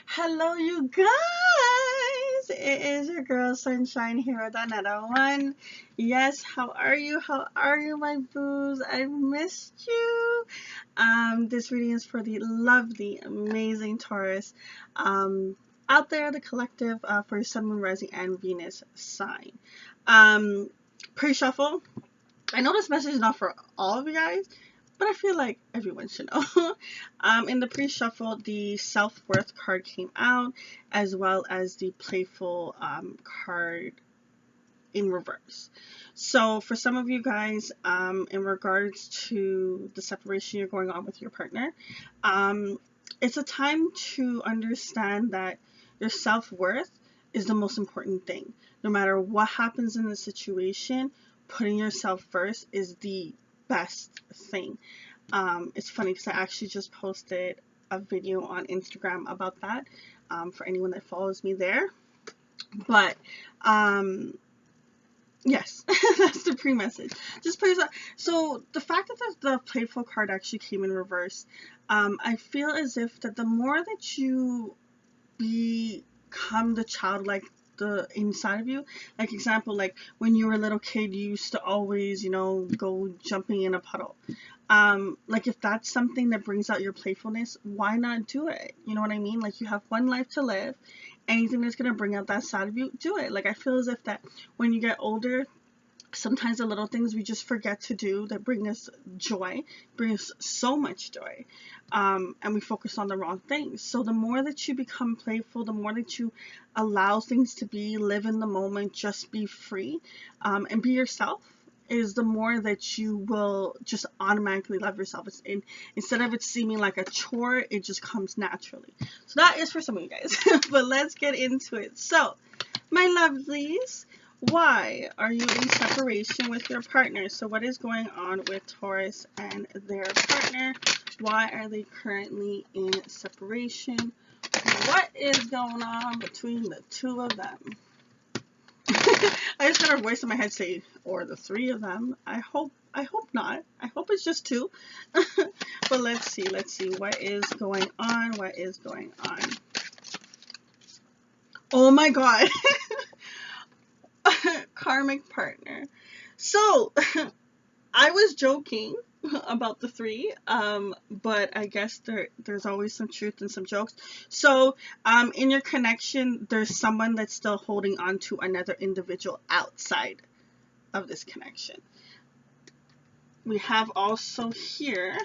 Hello, you guys! It is your girl Sunshine here with another one. Yes, how are you? How are you, my boos? I missed you. This reading is for the lovely, amazing Taurus out there, the collective for Sun, Moon, Rising, and Venus sign. Pre-shuffle. I know this message is not for all of you guys, but I feel like everyone should know. In the pre-shuffle, the Self-Worth card came out, as well as the Playful card in reverse. So for some of you guys, in regards to the separation you're going on with your partner, it's a time to understand that your self-worth is the most important thing. No matter what happens in the situation, putting yourself first is the best thing. It's funny because I actually just posted a video on Instagram about that, for anyone that follows me there. But yes, that's the pre-message. Just put yourself. So the fact that the Playful card actually came in reverse, I feel as if that the more that you become the childlike the inside of you, like example, like when you were a little kid, you used to always, go jumping in a puddle. Like if that's something that brings out your playfulness, why not do it? You know what I mean? Like you have one life to live. Anything that's gonna bring out that side of you, do it. Like I feel as if that when you get older, sometimes the little things we just forget to do that bring us joy, bring us so much joy, and we focus on the wrong things. So the more that you become playful, the more that you allow things to be, live in the moment, just be free, and be yourself, is the more that you will just automatically love yourself. Instead of it seeming like a chore, it just comes naturally. So that is for some of you guys. But let's get into it. So, my lovelies, why are you in separation with your partner? So what is going on with Taurus and their partner? Why are they currently in separation? What is going on between the two of them? I just heard a voice in my head say, or the three of them. I hope not. I hope it's just two. But let's see. What is going on? Oh my god. Karmic partner. So, I was joking about the three, but I guess there's always some truth and some jokes. So, in your connection, there's someone that's still holding on to another individual outside of this connection. We have also here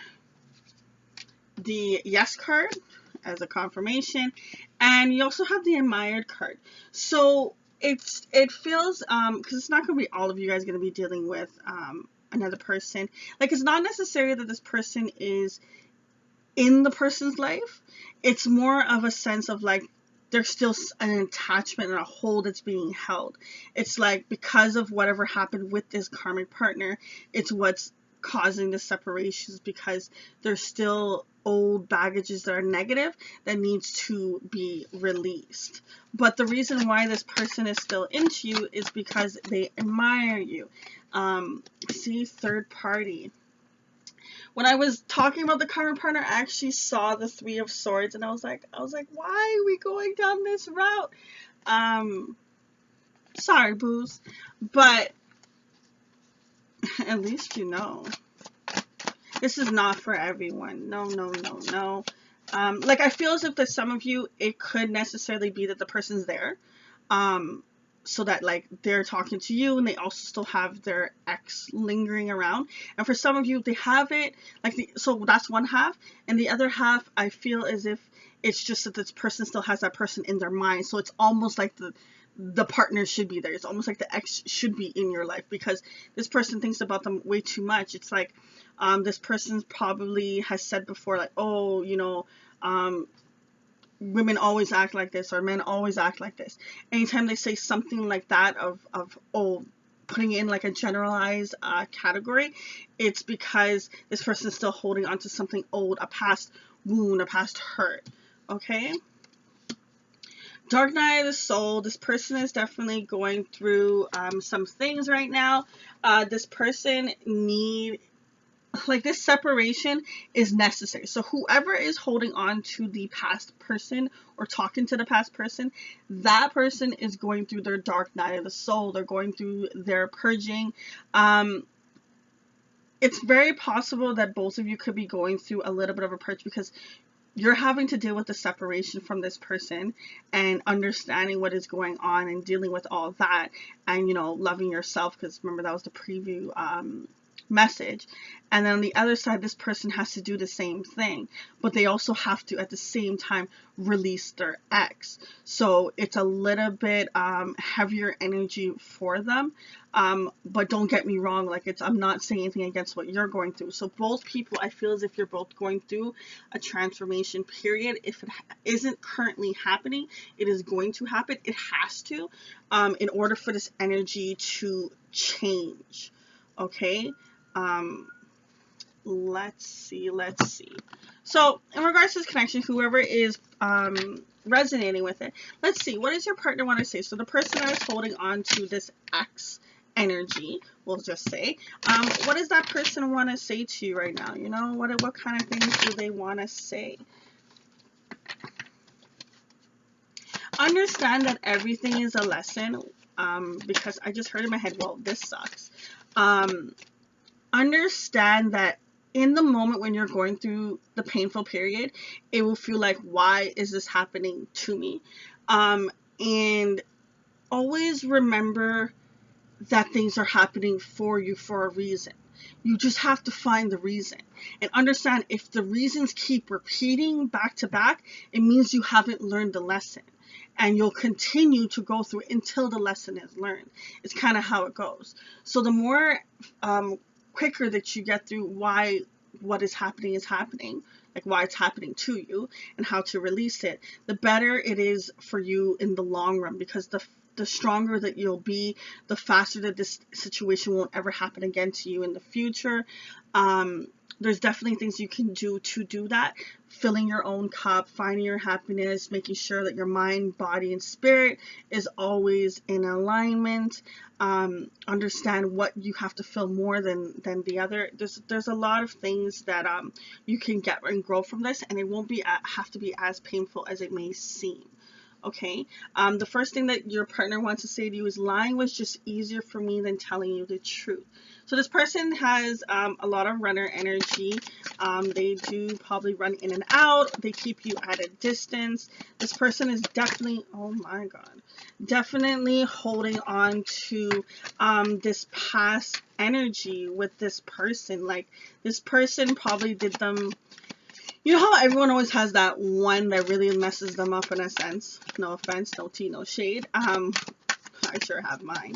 the yes card as a confirmation, and you also have the admired card. So it feels, because it's not going to be all of you guys going to be dealing with another person. Like it's not necessarily that this person is in the person's life. It's more of a sense of like there's still an attachment and a hold that's being held. It's like because of whatever happened with this karmic partner, it's what's causing the separations, because there's still old baggages that are negative that needs to be released. But the reason why this person is still into you is because they admire you. See, third party. When I was talking about the karmic partner, I actually saw the Three of Swords, and I was like, why are we going down this route? Sorry, boos, but at least you know. This is not for everyone. No. Like I feel as if that some of you, it could necessarily be that the person's there, so that like they're talking to you and they also still have their ex lingering around. And for some of you, they have it like so that's one half, and the other half, I feel as if it's just that this person still has that person in their mind. So it's almost like the partner should be there. It's almost like the ex should be in your life because this person thinks about them way too much. It's like this person probably has said before, like, oh, women always act like this, or men always act like this. Anytime they say something like that putting in like a generalized category, it's because this person is still holding on to something old, a past wound, a past hurt. Okay? Dark night of the soul. This person is definitely going through some things right now. This person like this separation is necessary. So whoever is holding on to the past person or talking to the past person, that person is going through their dark night of the soul. They're going through their purging. It's very possible that both of you could be going through a little bit of a purge, because you're having to deal with the separation from this person and understanding what is going on and dealing with all that, and, you know, loving yourself, because remember that was the preview message. And then on the other side, this person has to do the same thing, but they also have to at the same time release their ex. So it's a little bit heavier energy for them. But don't get me wrong, like, I'm not saying anything against what you're going through. So both people, I feel as if you're both going through a transformation period. If it isn't currently happening, it is going to happen. It has to, in order for this energy to change. Okay. Let's see. So in regards to this connection, whoever is resonating with it, let's see, what does your partner want to say? So the person that is holding on to this X energy, we'll just say, what does that person want to say to you right now? You know, what kind of things do they want to say? Understand that everything is a lesson, because I just heard in my head, well, this sucks. Understand that in the moment when you're going through the painful period, it will feel like, why is this happening to me? And always remember that things are happening for you for a reason. You just have to find the reason and understand, if the reasons keep repeating back to back, it means you haven't learned the lesson, and you'll continue to go through until the lesson is learned. It's kind of how it goes. So the more quicker that you get through why what is happening, like why it's happening to you and how to release it, the better it is for you in the long run, because the stronger that you'll be, the faster that this situation won't ever happen again to you in the future. There's definitely things you can do to do that. Filling your own cup, finding your happiness, making sure that your mind, body, and spirit is always in alignment. Understand what you have to feel more than the other. There's a lot of things that you can get and grow from this, and it won't have to be as painful as it may seem. Okay, the first thing that your partner wants to say to you is, lying was just easier for me than telling you the truth. So this person has a lot of runner energy. They do probably run in and out. They keep you at a distance. This person is definitely, oh my God, definitely holding on to this past energy with this person. Like, this person probably did them. You know how everyone always has that one that really messes them up in a sense? No offense, no tea, no shade. I sure have mine.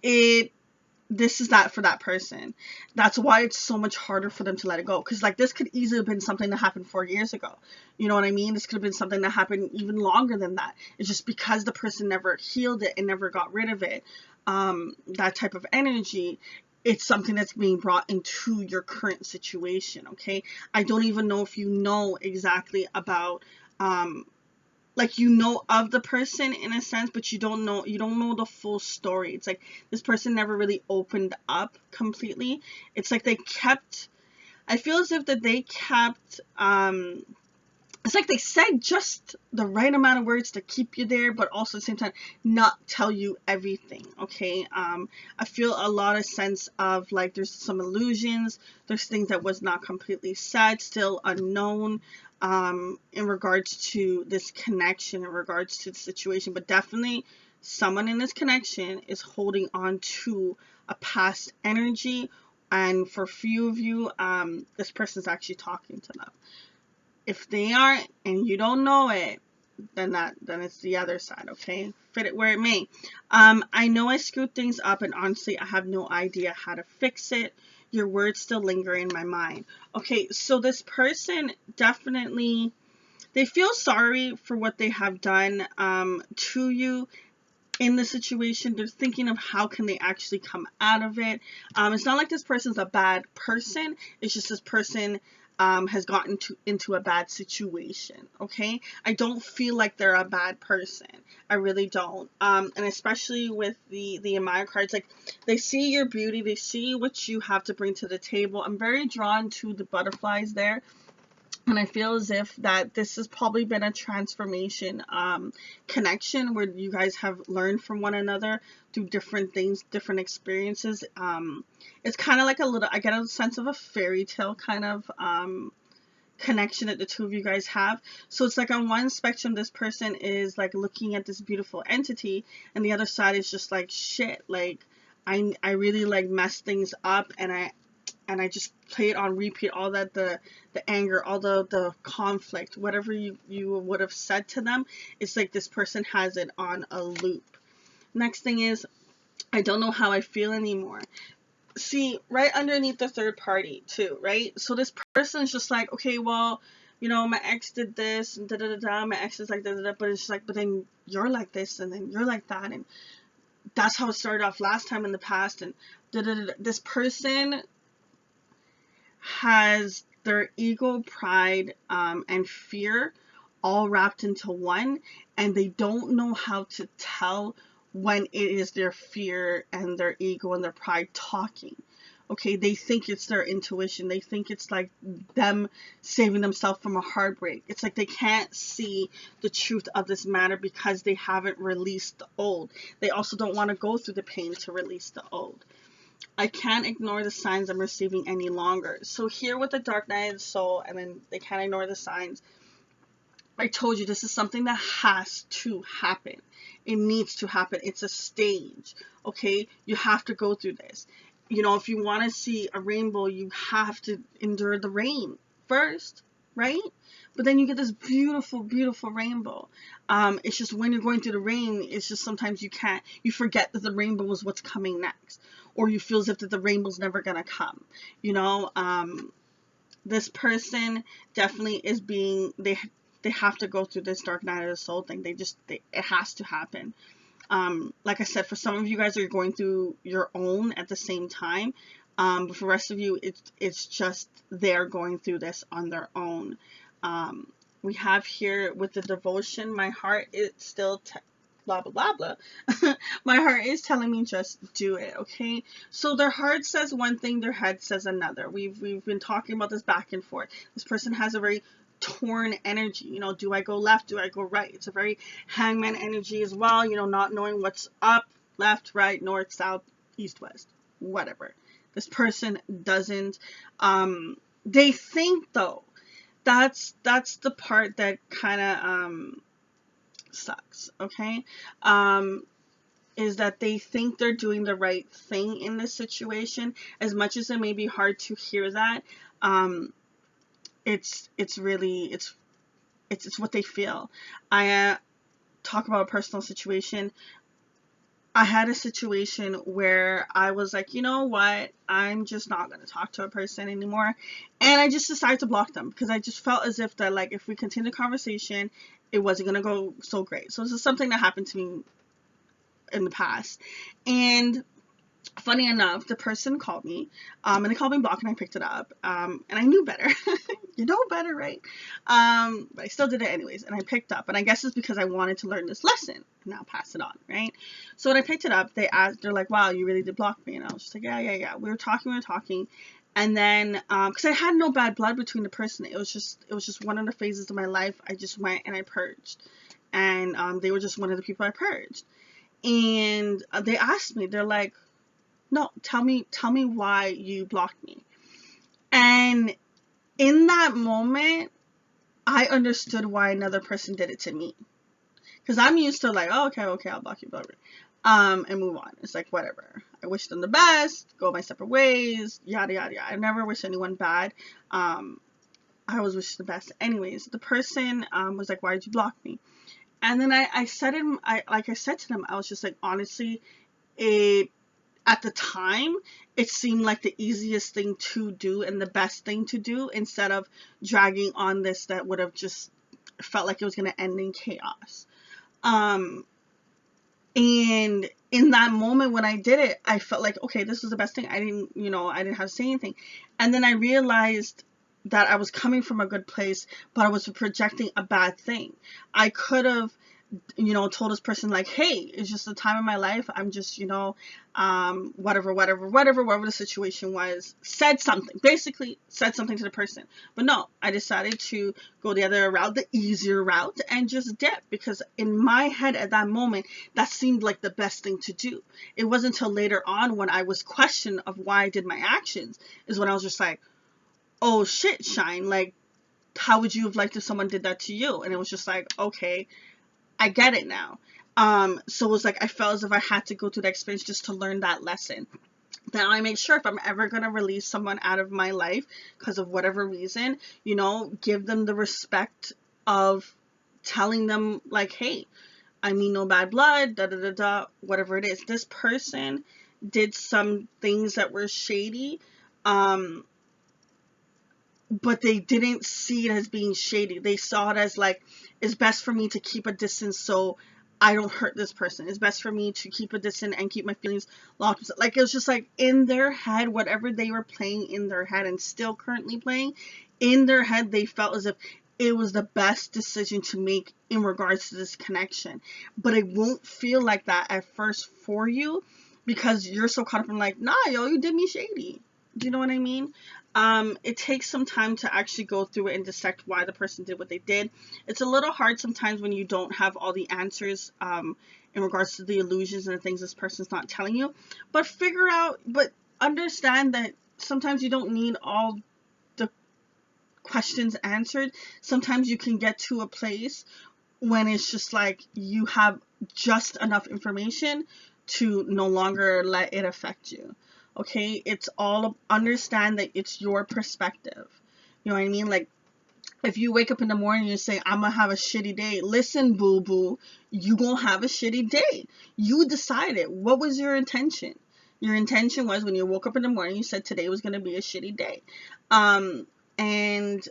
This is that for that person. That's why it's so much harder for them to let it go. Because, like, this could easily have been something that happened 4 years ago. You know what I mean? This could have been something that happened even longer than that. It's just because the person never healed it and never got rid of it. That type of energy, it's something that's being brought into your current situation. Okay, I don't even know if you know exactly about like, you know of the person in a sense, but you don't know the full story. It's like this person never really opened up completely. It's like I feel as if that they kept it's like they said just the right amount of words to keep you there, but also at the same time not tell you everything. Okay, I feel a lot of sense of, like, there's some illusions, there's things that was not completely said, still unknown, in regards to this connection, in regards to the situation. But definitely someone in this connection is holding on to a past energy, and for a few of you, this person's actually talking to them. If they aren't and you don't know it, then it's the other side. Okay, fit it where it may. I know I screwed things up, and honestly I have no idea how to fix it. Your words still linger in my mind. Okay, so this person definitely, they feel sorry for what they have done to you in the situation. They're thinking of how can they actually come out of it. It's not like this person's a bad person. It's just this person has gotten into a bad situation. Okay, I don't feel like they're a bad person. I really don't. And especially with the Amaya cards, like, they see your beauty, they see what you have to bring to the table. I'm very drawn to the butterflies there. And I feel as if that this has probably been a transformation connection where you guys have learned from one another through different things, different experiences. It's kind of like a little, I get a sense of a fairy tale kind of connection that the two of you guys have. So it's like on one spectrum, this person is like looking at this beautiful entity, and the other side is just like, shit, like I really like mess things up, and I just play it on repeat, all that, the anger, all the conflict, whatever you would have said to them. It's like this person has it on a loop. Next thing is, I don't know how I feel anymore. See, right underneath the third party too, right? So this person's just like, okay, well, you know, my ex did this, and da-da-da-da, my ex is like da-da-da, but it's like, but then you're like this, and then you're like that, and that's how it started off last time in the past, and da-da-da-da. This person has their ego, pride, and fear all wrapped into one, and they don't know how to tell when it is their fear and their ego and their pride talking. Okay, they think it's their intuition. They think it's like them saving themselves from a heartbreak. It's like they can't see the truth of this matter because they haven't released the old. They also don't want to go through the pain to release the old. I can't ignore the signs I'm receiving any longer. So here with the Dark Night of the Soul, and then they can't ignore the signs. I told you this is something that has to happen. It needs to happen. It's a stage, okay? You have to go through this. You know, if you want to see a rainbow, you have to endure the rain first, right? But then you get this beautiful, beautiful rainbow. It's just when you're going through the rain, it's just sometimes you forget that the rainbow is what's coming next. Or you feel as if that the rainbow's never going to come. You know, this person definitely is being, they have to go through this Dark Night of the Soul thing. It has to happen. Like I said, for some of you guys are going through your own at the same time. But for the rest of you, it's just they're going through this on their own. We have here with the devotion, my heart is still blah blah blah blah. My heart is telling me just do it, okay? So their heart says one thing, their head says another. We've been talking about this back and forth. This person has a very torn energy. You know, do I go left? Do I go right? It's a very hangman energy as well. You know, not knowing what's up, left, right, north, south, east, west, whatever. This person doesn't. They think though. That's the part that kind of sucks. Okay, is that they think they're doing the right thing in this situation. As much as it may be hard to hear that, it's what they feel. I talk about a personal situation. I had a situation where I was like, you know what, I'm just not going to talk to a person anymore. And I just decided to block them because I just felt as if that, like, if we continue the conversation, it wasn't going to go so great. So this is something that happened to me in the past. And funny enough, the person called me, and they called me block, and I picked it up, and I knew better. You know better, right? But I still did it anyways, and I picked up, and I guess it's because I wanted to learn this lesson, and now pass it on, right? So when I picked it up, they're like, wow, you really did block me, and I was just like, yeah. We were talking, and then, because I had no bad blood between the person, it was just one of the phases of my life. I just went and I purged, and they were just one of the people I purged, and they asked me, they're like, no, tell me why you blocked me. And in that moment, I understood why another person did it to me. Because I'm used to like, oh, okay, I'll block you, whatever. And move on. It's like, whatever. I wish them the best, go my separate ways, yada, yada, yada. I never wish anyone bad. I always wish the best. Anyways, the person was like, why did you block me? And then I said to them, I was just like, honestly, at the time, it seemed like the easiest thing to do and the best thing to do instead of dragging on this that would have just felt like it was going to end in chaos. And in that moment when I did it, I felt like, okay, this was the best thing. I didn't have to say anything. And then I realized that I was coming from a good place, but I was projecting a bad thing. I could have, you know, told this person like, hey, it's just a time in my life. I'm just, you know, whatever the situation was, said something, basically said something to the person. But no, I decided to go the other route, the easier route, and just dip, because in my head at that moment, that seemed like the best thing to do. It wasn't until later on when I was questioned of why I did my actions is when I was just like, oh shit, Shine, like, how would you have liked if someone did that to you? And it was just like, okay, I get it now. So it was like, I felt as if I had to go through that experience just to learn that lesson. Now I make sure if I'm ever going to release someone out of my life because of whatever reason, you know, give them the respect of telling them like, hey, I mean no bad blood, da da da da, whatever it is. This person did some things that were shady, but they didn't see it as being shady. They saw it as like, it's best for me to keep a distance so I don't hurt this person. It's best for me to keep a distance and keep my feelings locked. Like, it was just like in their head, whatever they were playing in their head and still currently playing in their head, they felt as if it was the best decision to make in regards to this connection. But it won't feel like that at first for you because you're so caught up in like, nah, yo, you did me shady. Do you know what I mean? It takes some time to actually go through it and dissect why the person did what they did. It's a little hard sometimes when you don't have all the answers in regards to the illusions and the things this person's not telling you. But understand that sometimes you don't need all the questions answered. Sometimes you can get to a place when it's just like you have just enough information to no longer let it affect you. Okay, it's all, understand that it's your perspective. You know what I mean? Like, if you wake up in the morning and you say, I'm gonna have a shitty day, listen, boo boo, you gonna have a shitty day. You decided. What was your intention? Your intention was when you woke up in the morning, you said today was gonna be a shitty day. And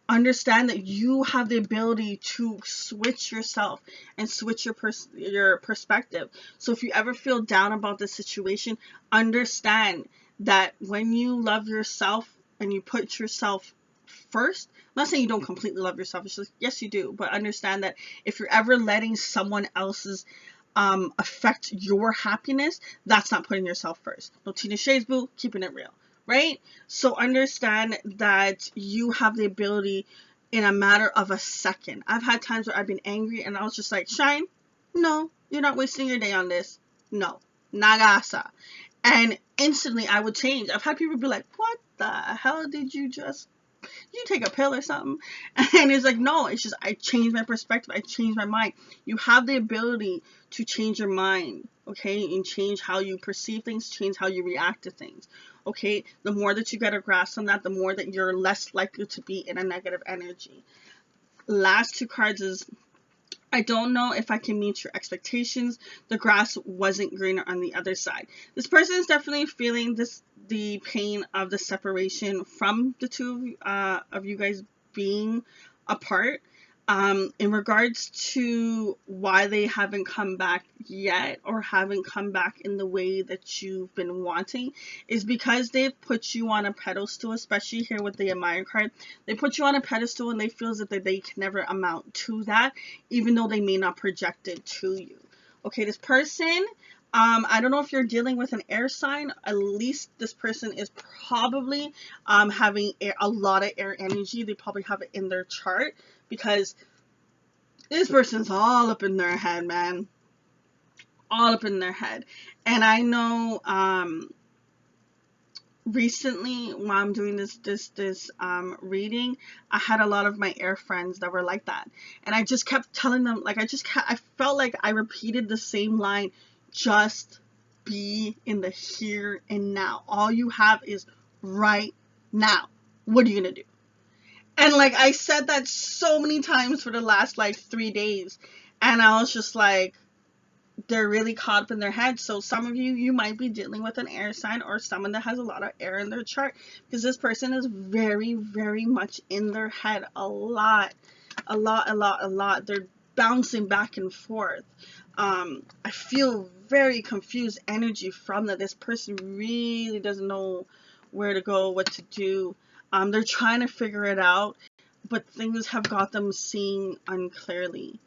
understand that you have the ability to switch yourself and switch your perspective. So if you ever feel down about the situation, understand that when you love yourself and you put yourself first, I'm not saying you don't completely love yourself, it's just, yes you do, but understand that if you're ever letting someone else's affect your happiness, that's not putting yourself first. No Tina Shades, boo, keeping it real. Right? So understand that you have the ability in a matter of a second. I've had times where I've been angry and I was just like, Shine, no, you're not wasting your day on this. No, nagasa. And instantly I would change. I've had people be like, what the hell did you just, you take a pill or something? And it's like, no, it's just, I changed my perspective. I changed my mind. You have the ability to change your mind, okay? And change how you perceive things, change how you react to things. Okay, the more that you get a grasp on that, the more that you're less likely to be in a negative energy. Last two cards is, I don't know if I can meet your expectations. The grass wasn't greener on the other side. This person is definitely feeling the pain of the separation from the two of you guys being apart. In regards to why they haven't come back yet or haven't come back in the way that you've been wanting is because they've put you on a pedestal, especially here with the Admire card. They put you on a pedestal and they feel as if they can never amount to that, even though they may not project it to you. Okay, this person, I don't know if you're dealing with an air sign. At least this person is probably having a lot of air energy. They probably have it in their chart because this person's all up in their head, man. All up in their head. And I know recently while I'm doing this reading, I had a lot of my air friends that were like that. And I just kept telling them, like, I felt like I repeated the same line, just be in the here and now. All you have is right now. What are you gonna do? And like, I said that so many times for the last like 3 days. And I was just like, they're really caught up in their head. So some of you might be dealing with an air sign or someone that has a lot of air in their chart. Because this person is very, very much in their head a lot. They're bouncing back and forth. I feel very confused energy from that. This person really doesn't know where to go, what to do. They're trying to figure it out, but things have got them seeing unclearly.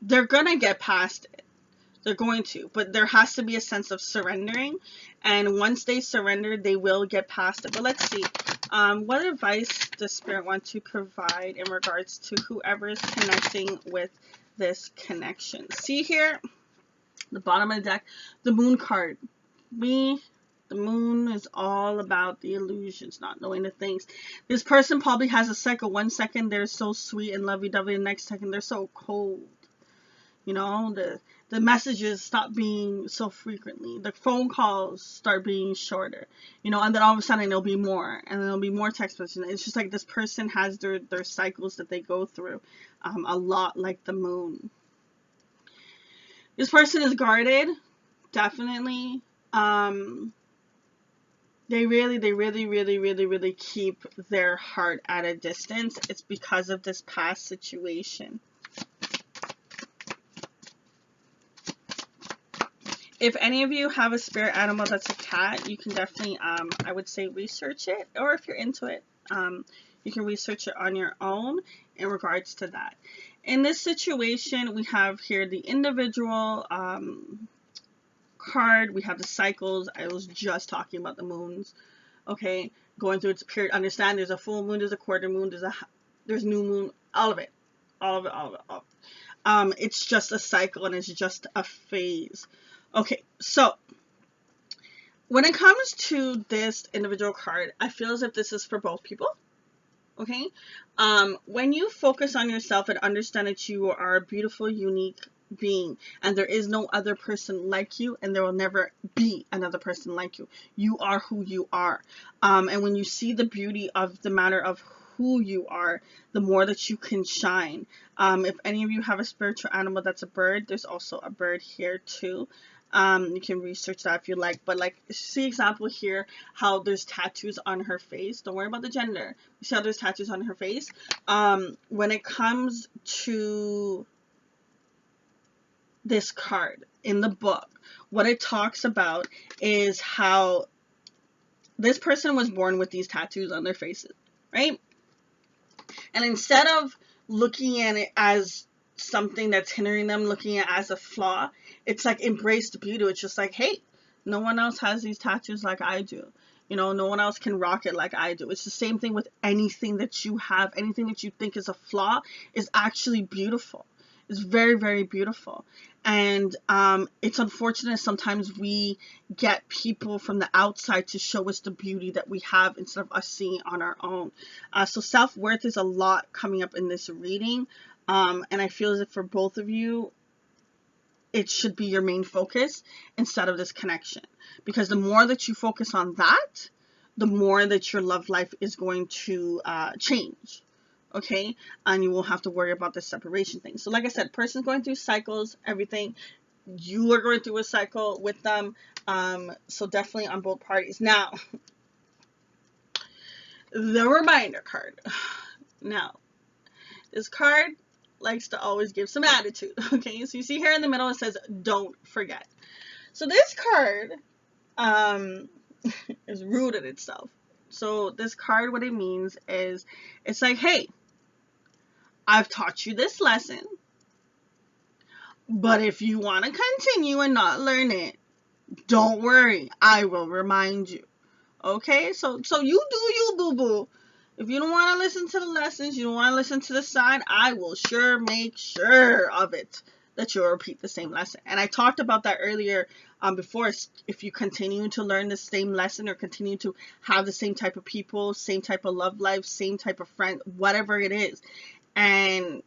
They're going to get past it. They're going to, but there has to be a sense of surrendering, and once they surrender, they will get past it. But let's see, what advice does Spirit want to provide in regards to whoever is connecting with this connection? See here, the bottom of the deck, the Moon card. The Moon is all about the illusions, not knowing the things. This person probably has a cycle. 1 second they're so sweet and lovey-dovey, the next second they're so cold. You know, the messages stop being so frequently. The phone calls start being shorter. You know, and then all of a sudden there'll be more. And then there'll be more text messages. It's just like this person has their cycles that they go through. A lot like the Moon. This person is guarded. Definitely. They really keep their heart at a distance. It's because of this past situation. If any of you have a spirit animal that's a cat, you can definitely, I would say, research it. Or if you're into it, you can research it on your own in regards to that. In this situation, we have here the individual card. We have the cycles. I was just talking about the moons. Okay, going through its period. Understand there's a full moon, there's a quarter moon, there's new moon, all of it. It's just a cycle and it's just a phase. Okay, so when it comes to this individual card, I feel as if this is for both people. Okay, when you focus on yourself and understand that you are a beautiful, unique being, and there is no other person like you, and there will never be another person like you. You are who you are. And when you see the beauty of the matter of who you are, the more that you can shine. If any of you have a spiritual animal that's a bird, there's also a bird here too. You can research that if you like, but like, see example here, how there's tattoos on her face. Don't worry about the gender. You see how there's tattoos on her face? When it comes to this card in the book, what it talks about is how this person was born with these tattoos on their faces, right? And instead of looking at it as something that's hindering them, looking at it as a flaw, it's like embrace the beauty. It's just like, hey, no one else has these tattoos like I do. You know, no one else can rock it like I do. It's the same thing with anything that you have. Anything that you think is a flaw is actually beautiful. It's very beautiful. And it's unfortunate sometimes we get people from the outside to show us the beauty that we have instead of us seeing on our own. So self-worth is a lot coming up in this reading. And I feel as if for both of you, it should be your main focus instead of this connection. Because the more that you focus on that, the more that your love life is going to change. Okay, and you won't have to worry about the separation thing. So like I said, person's going through cycles, everything. You are going through a cycle with them. So definitely on both parties. Now, the reminder card. Now, this card likes to always give some attitude. Okay, so you see here in the middle, it says, don't forget. So this card is rooted itself. So this card, what it means is, it's like, hey, I've taught you this lesson, but if you want to continue and not learn it, don't worry, I will remind you. Okay, so you do you, boo-boo. If you don't want to listen to the lessons, you don't want to listen to the side, I will sure make sure of it that you'll repeat the same lesson. And I talked about that earlier before. If you continue to learn the same lesson or continue to have the same type of people, same type of love life, same type of friend, whatever it is, and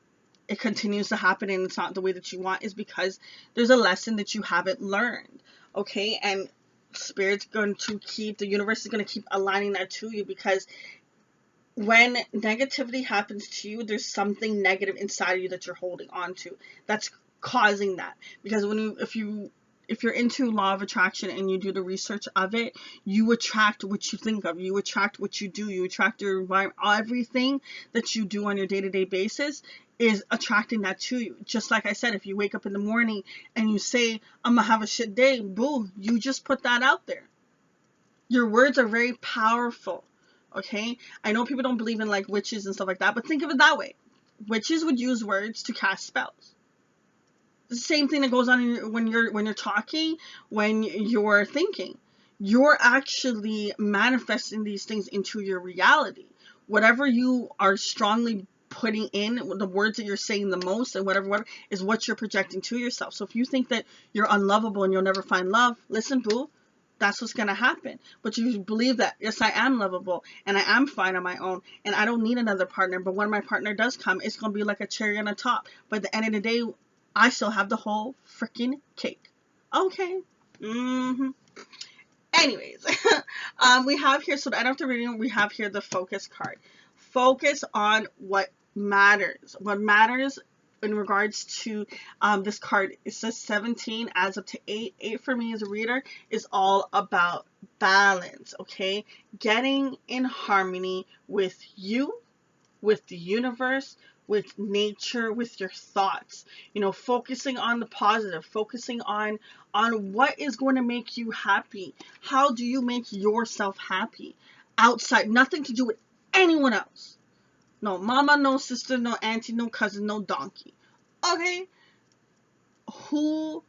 it continues to happen and it's not the way that you want, is because there's a lesson that you haven't learned. Okay, and Spirit's going to keep, the universe is going to keep aligning that to you, because when negativity happens to you, there's something negative inside of you that you're holding on to that's causing that. Because when you, if you're into law of attraction and you do the research of it, you attract what you think of, you attract what you do, you attract your environment. Everything that you do on your day-to-day basis is attracting that to you. Just like I said, if you wake up in the morning and you say, I'm gonna have a shit day, boo, you just put that out there. Your words are very powerful. Okay? I know people don't believe in like witches and stuff like that, but think of it that way. Witches would use words to cast spells. The same thing that goes on when you're talking, when you're thinking. You're actually manifesting these things into your reality. Whatever you are strongly putting in, the words that you're saying the most, and whatever is what you're projecting to yourself. So if you think that you're unlovable and you'll never find love, listen, boo, that's what's going to happen. But you believe that, yes, I am lovable and I am fine on my own and I don't need another partner. But when my partner does come, it's going to be like a cherry on the top. But at the end of the day, I still have the whole freaking cake. Okay. Anyways, we have here, so the end of the reading, we have here the focus card. Focus on what matters. What matters in regards to this card, it says 17, adds up to 8. 8 for me as a reader is all about balance, okay? Getting in harmony with you, with the universe, with nature, with your thoughts. You know, focusing on the positive, focusing on what is going to make you happy. How do you make yourself happy? Outside, nothing to do with anyone else. No mama, no sister, no auntie, no cousin, no donkey. Okay? Who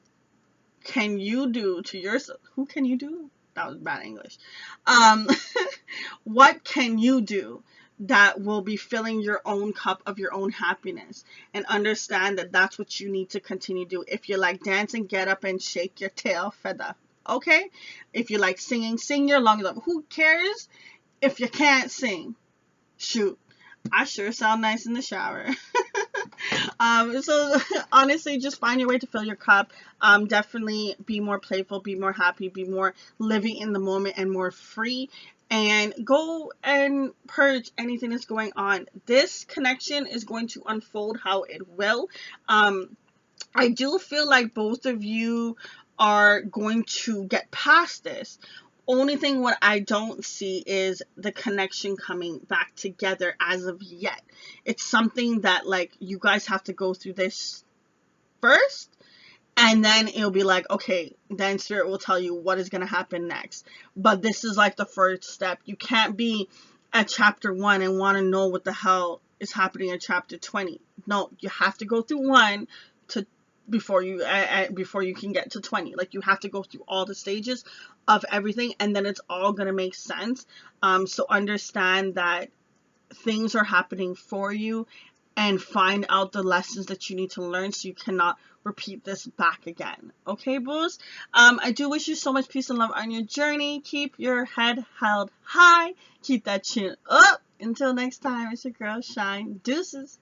can you do to yourself? Who can you do? That was bad English. What can you do that will be filling your own cup of your own happiness, and understand that that's what you need to continue to do. If you like dancing, get up and shake your tail feather. Okay? If you like singing, sing your lungs up. Who cares if you can't sing? Shoot, I sure sound nice in the shower. So honestly, just find your way to fill your cup. Definitely be more playful, be more happy, be more living in the moment and more free, and go and purge anything that's going on. This connection is going to unfold how it will. I do feel like both of you are going to get past this. Only thing what I don't see is the connection coming back together as of yet. It's something that like you guys have to go through this first, and then it'll be like, okay, then spirit will tell you what is going to happen next. But this is like the first step. You can't be at chapter 1 and want to know what the hell is happening in chapter 20. No, you have to go through 1 to before you can get to 20. Like, you have to go through all the stages of everything, and then it's all gonna make sense. So understand that things are happening for you, and find out the lessons that you need to learn so you cannot repeat this back again. Okay, boos? I do wish you so much peace and love on your journey. Keep your head held high. Keep that chin up. Until next time, it's your girl Shine. Deuces.